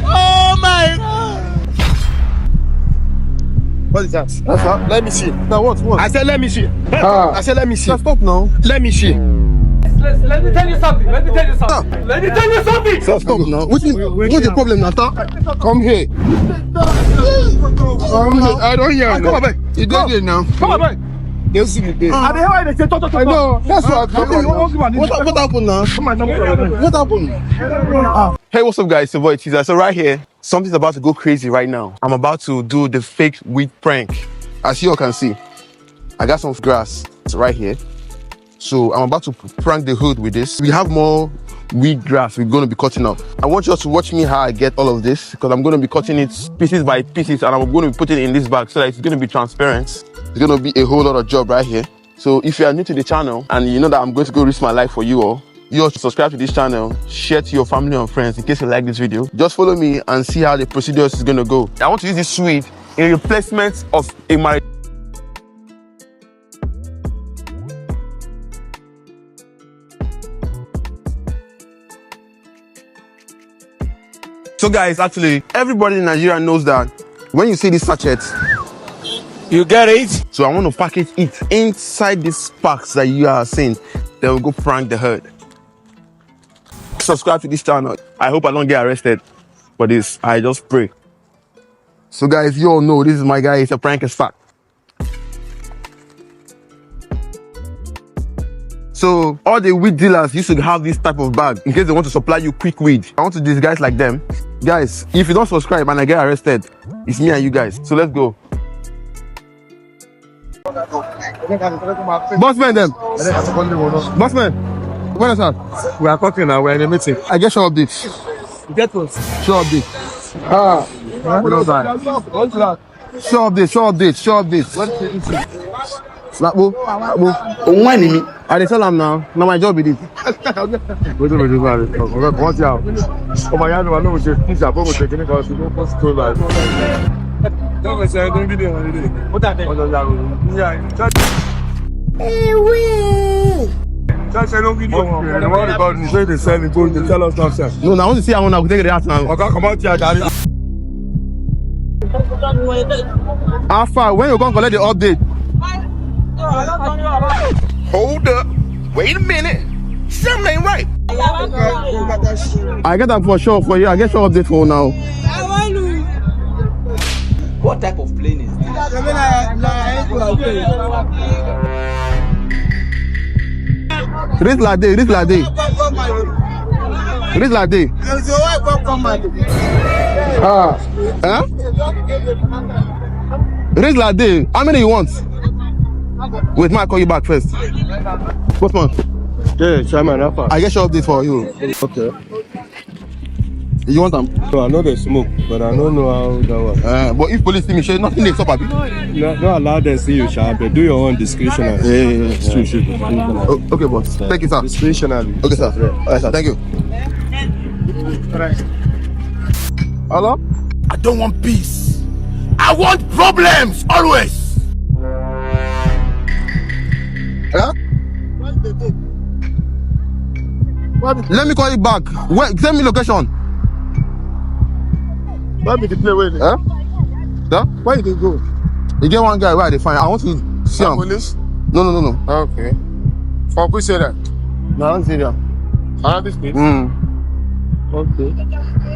Oh my God! What is that? Let me see. Now what? I said let me see. I said let me see. Stop now. Let me see. Let me tell you something. Let me tell you something. Let me tell you something. Stop now. What's the problem now, sir? Come here. I don't hear. Come on, back. You go there now. Come on, boy. They'll see me there. I know. That's what happened now? What happened? Hey, what's up, guys? It's your boy Teaser. So right here, something's about to go crazy right now. I'm about to do the fake weed prank. As you all can see, I got some grass right here. So I'm about to prank the hood with this. We have more weed grass we're going to be cutting up. I want you all to watch me how I get all of this, because I'm going to be cutting it pieces by pieces, and I'm going to be putting it in this bag so that it's going to be transparent. It's going to be a whole lot of job right here. So if you are new to the channel and you know that I'm going to go risk my life for you all should subscribe to this channel, share to your family and friends in case you like this video. Just follow me and see how the procedure is going to go. I want to use this weed in replacement of a marriage. So guys, actually, everybody in Nigeria knows that when you see this sachet, You get it? so I want to package it inside these packs that you are seeing. Then we'll go prank the herd. Subscribe to this channel. I hope I don't get arrested for this. I just pray. So guys, you all know this is my guy. It's a prank as fact. So all the weed dealers used to have this type of bag in case they want to supply you quick weed. I want to disguise like them. Guys, if you don't subscribe and I get arrested, it's me and you guys. So let's go. Bossman them. Bossman. When is that? We are talking now. We're in a meeting. I get your updates. Get what? Show update. Show updates. Slapbo. I dey tell am now. Now my job is this. What's out? Oh my God, I know what you're taking. I'm taking it because you don't post to like. Don't say don't video. What that thing? Just say no video. What about you say they sell it? Go tell us nonsense. No, I want to see how I will take the react now. Okay, come out here, daddy. How far? When you gonna collect the update? Hold up. Wait a minute. Something ain't right. I get that for sure for you. I get your update for now. What type of plane is this? Risk like day. Huh? Risk like day. How many you want? Wait, may I call you back first? Postman. Yeah, Chairman, I get your update for you. okay. You want them? No, I know they smoke, but I don't know how that works. But if police see me, share nothing they stop at me. No, allow them see you, sharp. Do your own discretionary. Yeah. Okay, boss. Thank you, sir. Discretionary. Okay, sir. All right, sir. Thank you. Hello? I don't want peace. I want problems always. Yeah? Let me call you back. Wait, send me location. Where did you play with it? Huh? Sir? Where did you go? You get one guy where they find. I want to see him. Police? No. Okay. For who say that? No, I don't see them. This place? Okay.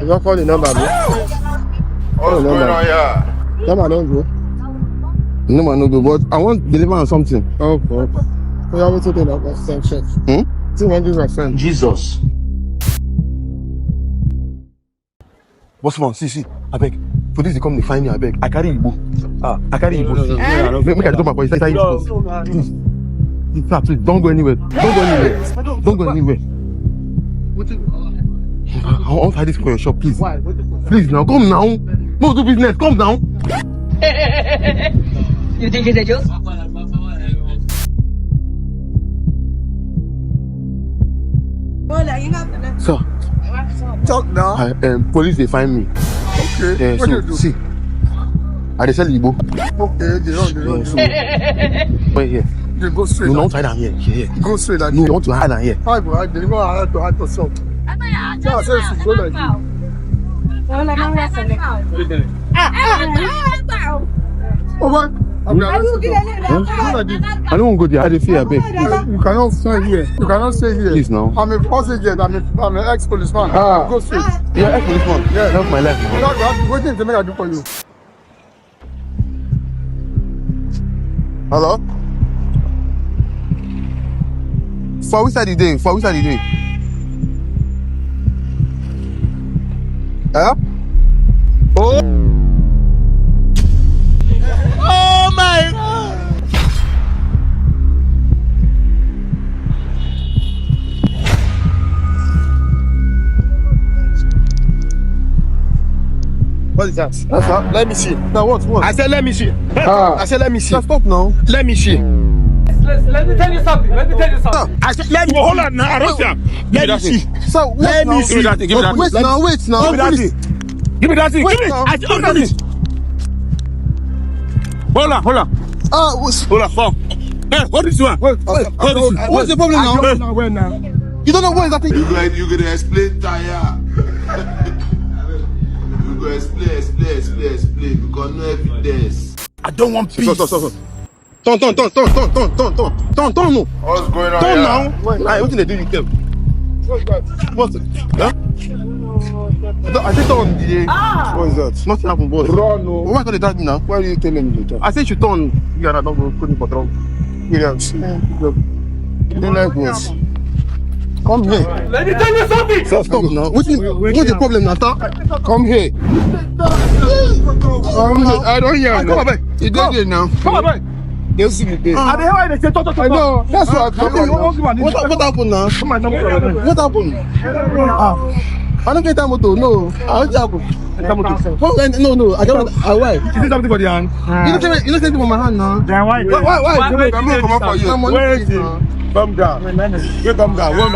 You don't call the number, bro. What's going on here? Number don't go. No, no go. But I want to deliver on something. Okay. We have to do that same shit. See when you are friend. Jesus. Bossman, see. I beg. Police they come to find me. I beg. I carry Igbo. I carry Igbo. Make I do my voice. Please, don't go anywhere. Don't go anywhere. I want to hide this for your shop, please. Why? Please now, come now. No do business. Come now. You think it's a joke? Sir. Talk now. Police they find me. Okay. What So you do? see. I dey sell Igbo. Okay, they don't. Wait here. You go straight. No, don't hide am here. Here. Go straight. No, I want to hide am here. Hi, bro. They go hide to hide yourself. Yeah, say she go like this. Oh, what? I don't want to go there. I dey fear, babe. You cannot stay here. You cannot stay here. Please, no. I'm a passenger. I'm an ex-policeman. Go straight. You're ex-policeman. Yeah. Help my life, man. What thing to make I do for you? Hello? For which side you doing? For which side you doing? Huh? Oh! Oh my God! What is that? Let me see. Now what? I said let me see. I said let me see. Stop now. Let me see. Let me tell you something. Let me tell you something. I said let me. Hold on now. I don't see. Let me see. So Let me see. Wait now. Wait now. Give me that thing. Give me that thing. Give me. now. I said hold on. Hold on. Hold on. Hold on. Come. Hey, what is this one? What's the problem now? Where now? You don't know what is that thing? You gonna explain tire. You go explain because no evidence. I don't want peace. Stop. Turn. No. What's going on Turn here? now. Hey, what did they do with them? What's that? What's it? Huh? I said turn. What is that? Nothing happened, boss. Run, no. Why can't they drag me now? Why are you telling me to talk? I said you should turn. You are not going to control. Williams. You don't like us. Come here. Let me tell you something. Stop now. What's the problem now, sir? Come here. I don't hear. Come on, back. You don't hear now. Come on, boy. They'll see me there. I know. That's what I'm talking about. What happened now? What happened? I don't get that motor. No. What happened? No. I don't. Why? Is this something for the hand? You don't take it from my hand now. Then why? Why? I'm not come up for you. Where is it? Come down. You come down. Come down. Wait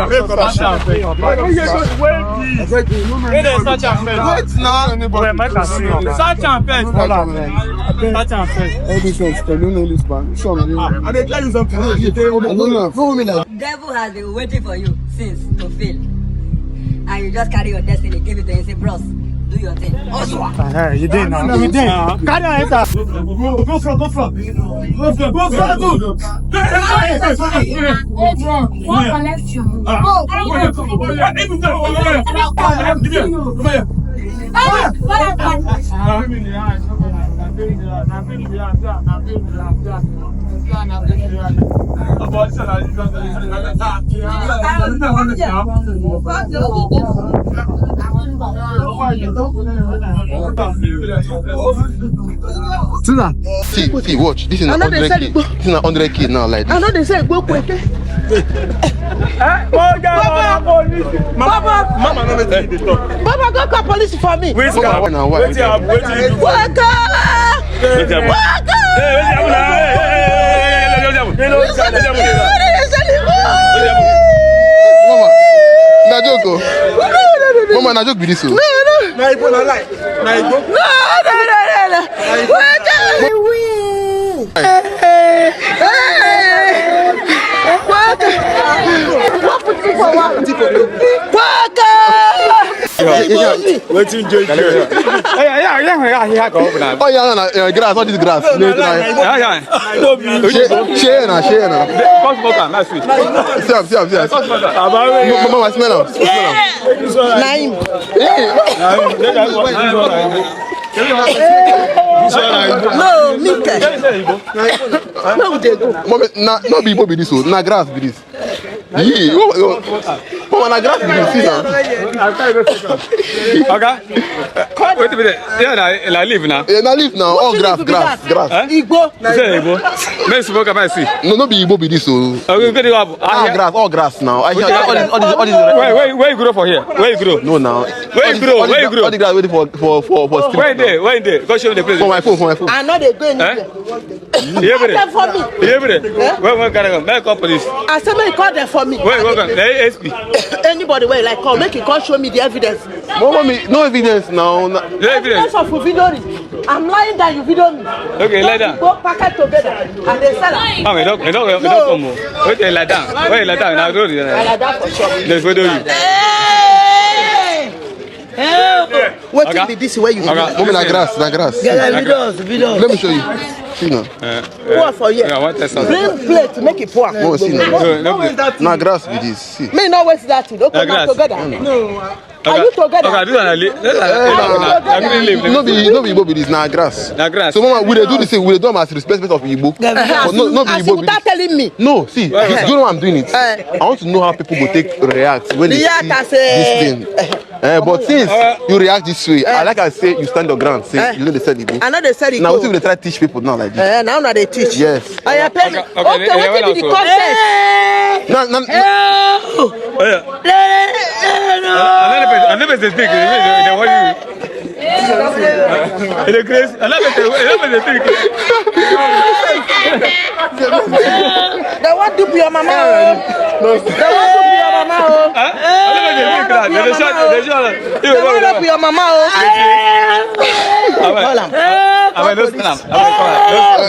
now. Search and first. Devil has been waiting for you since to fail. And you just carry your destiny, give it to him and say, bros, do your thing. You did now. You did. Carry on, enter. Go front. See, watch. This is an 100K. This is an 100K now, like this. I know they say go quick. Mama, no let me talk. Baba, go call police for me. Wait, Now, why? wait, Waka! Mama, na joke. Mama, na joke be this. No. Waiting, Joy. Oh yeah, grass. All this grass. Share now. See. Mama, smell am. Naim. No, Mika. Where would they go? Mama, no be Igbo be this one. Na grass be this. Yeah. Mama, na grass be this. See now. Okay. Wait a minute. Yeah, I live now. Yeah, na leave now. All grass. Igbo. Say Igbo. Let's smoke about see. No be Igbo be this one. All grass now. All this. Where you grow for here? Where you grow? No now. Where you grow? All the grass waiting for street. Where there? Go show me the place. For my phone. I know they go anywhere. You Call them for me. Where can I go? Make call police. I said, make you call them for me. Where go? The ASP. Anybody where like call, make you call show me the evidence. No evidence now. No evidence. Because of video. I'm lying that you video me. Okay, lie down. Go pack it together and they sell it. Mama, don't come. Wait, lie down. Where lie down? Now do it. I like that for sure. Let's go do it. Hey! What okay. Be this way you okay. Moment, na grass. Videos. Let me show you. See now. Pour for you. Bring plate to make it pour. No, see now. Na grass with this. See. Me not waste that. Don't come back together. No. Are you together? Okay, no be Igbo be this, na grass. Na grass. So mama, we dey do the same. We dey do am as respect of Igbo. But no be Igbo. Without telling me. No, see, do you know why I'm doing it? I want to know how people go take react when they see this thing. But since you react this way, I like I say you stand your ground. Say you know they said Igbo. I know they said Igbo. Now we try to teach people now like this. Now they teach. Yes. I am paying. Okay, what be the content? I never say think. They want you. It is crazy. I never say think. They want to be your mama. They want to be your mama. I never say think. They want to be your mama.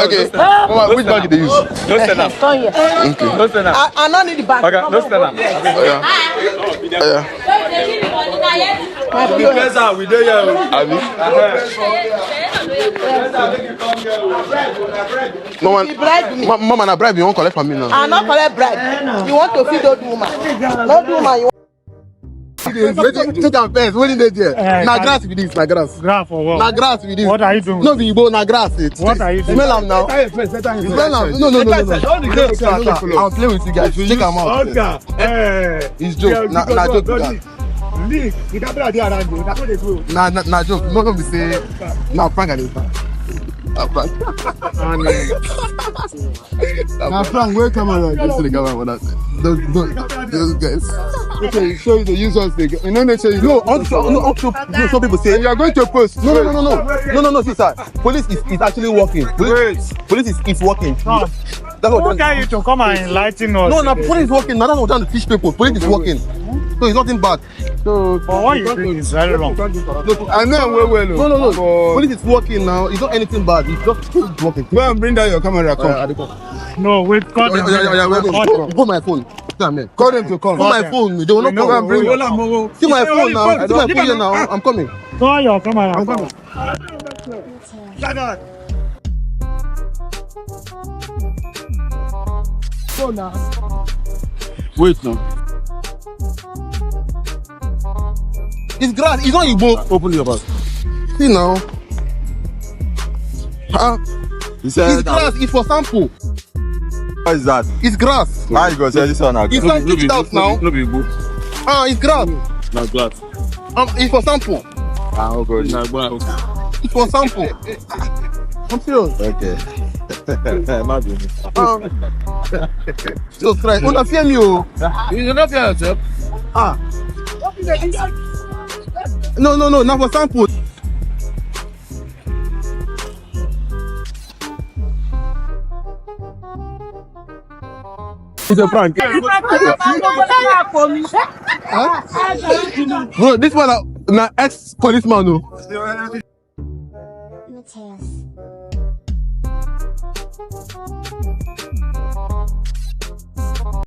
Okay. Which bag they use? Don't stand up. Okay. Don't stand up. I don't need the bag. Okay, don't stand up. We do you. Mama, na bribe you won't collect from me now. I not collect bribe. You want to feed old woman? Not woman. You take am first. What is it there? Na grass with this. Na grass. Grass for what? Na grass with this. What are you doing? No be Igbo, na grass. What are you doing? Smell am now. Smell am. No. I'll play with you guys. Take am out. It's joke. Na joke. Na joke. No be say. Na prank and na Frank, where camera? Just to the camera for that. Those guys. Okay, show you the users. They no, show you. No, also, some people say you are going to post. No, see, sir. Police is actually working. Police is working. That's what can you to come and enlighten us? No, police is working. Now that's what I'm trying to teach people. Police is working. So it's nothing bad. So, but what you think is very wrong. I know well. No. Police is working now. It's not anything bad. It's just working. Go and bring down your camera. Come. No, wait. Call them. Put my phone. Call them to come. Put my phone. They will not come. See my phone now. See my phone here now. I'm coming. Call your camera. I'm coming. go now. Wait now. It's grass. It's not Igbo. Open your bag. See now. It's grass. It's for sample. What is that? It's grass. How you go say this one? It's not pitched out now. No be Igbo. It's grass. No glass. It's for sample. Okay. It's for sample. I'm serious. Okay. Jesus Christ. You don't fear me, oh. You don't fear yourself. No. Not for sample. It's a prank. Bro, this one na ex-policeman, no.